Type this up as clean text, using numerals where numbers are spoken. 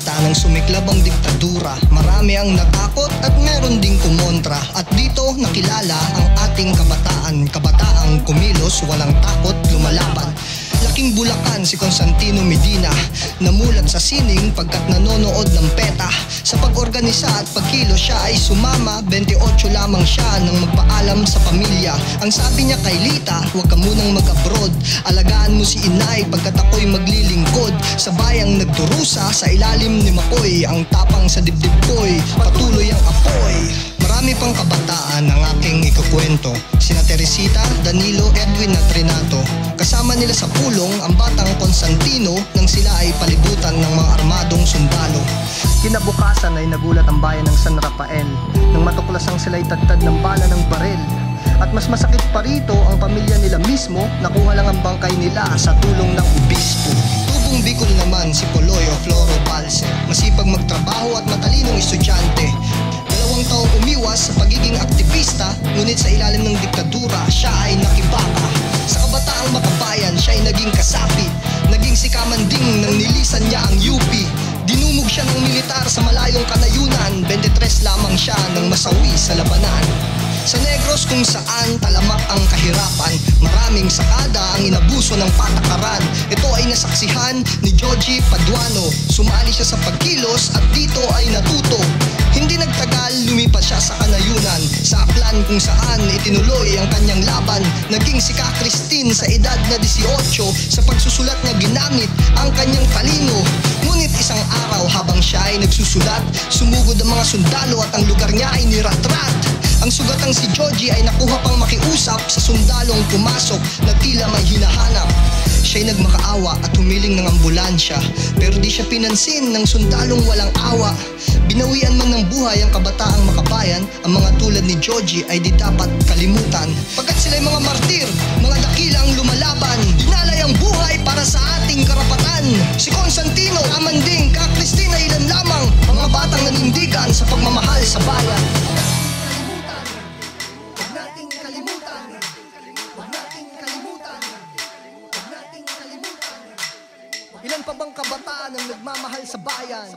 banta nang sumiklab ang diktadura. Marami ang natakot at meron ding kumontra. At dito nakilala ang ating kabataan. Kabataang kumilos, walang takot, lumalaban. Laking Bulacan si Constantino Medina, namulat sa sining pagkat nanonood ng PETA. Sa pag-organisa at pagkilos siya ay sumama, 28 lamang siya nang magpaalam sa pamilya. Ang sabi niya kay Lita, huwag ka munang mag-abroad, alagaan mo si inay pagkat ako'y maglilingkod. Sa bayang nagdurusa, sa ilalim ni Makoy, ang tapang sa dibdib ko'y patuloy ang apoy. Marami pang kabataan ang aking ikukwento, sina Teresita, Danilo, Edwin at Renato. Kasama nila sa pulong ang batang Constantino nang sila ay palibutan ng mga armadong sundalo. Kinabukasan ay nagulat ang bayan ng San Rafael nang matuklasang sila'y tagtad ng bala ng baril. At mas masakit pa rito, ang pamilya nila mismo, nakuha lang ang bangkay nila sa tulong ng obispo. Tubong Bicol naman si Poloy o Floro Balse, masipag magtrabaho at matalinong estudyante. 2 taong umiwas sa pagiging aktivista, ngunit sa ilalim ng diktadura siya ay nakibaka. Sa kabataang makabayan siya ay naging kasapi, naging sikaman ding nang nilisan niya ang UP. Dinumog siya ng militar sa malayong kanayunan, 23 lamang siya nang masawi sa labanan. Sa Negros kung saan talamak ang kahirapan, maraming sakada ang inabuso ng patakaran. Ito ay nasaksihan ni Joji Paduano, sumali siya sa pagkilos at dito ay natuto. Hindi nagtagal, lumipat siya sa kanayunan, sa Aklan kung saan itinuloy ang kanyang laban. Naging si Ka Christine sa edad na 18, sa pagsusulat niya ginamit ang kanyang talino. Ngunit isang araw habang siya ay nagsusulat, sumugod ang mga sundalo at ang lugar niya ay niratrat. Ang sugatang si Joji ay nakuha pang makiusap sa sundalong pumasok na tila may hinahanap. Siya'y nagmakaawa at humiling ng ambulansya, pero di siya pinansin ng sundalong walang awa. Binawian man ng buhay ang kabataang makabayan, ang mga tulad ni Joji ay di dapat kalimutan. Pagkat sila'y mga martir, mga dakilang lumalaban, dinalay ang buhay para sa ating karapatan. Si Constantino, Amanding, Ka Cristina, ilan lamang mga batang nanindigan sa pagmamahal sa bayan. Ilan pa bang kabataan ang nagmamahal sa bayan?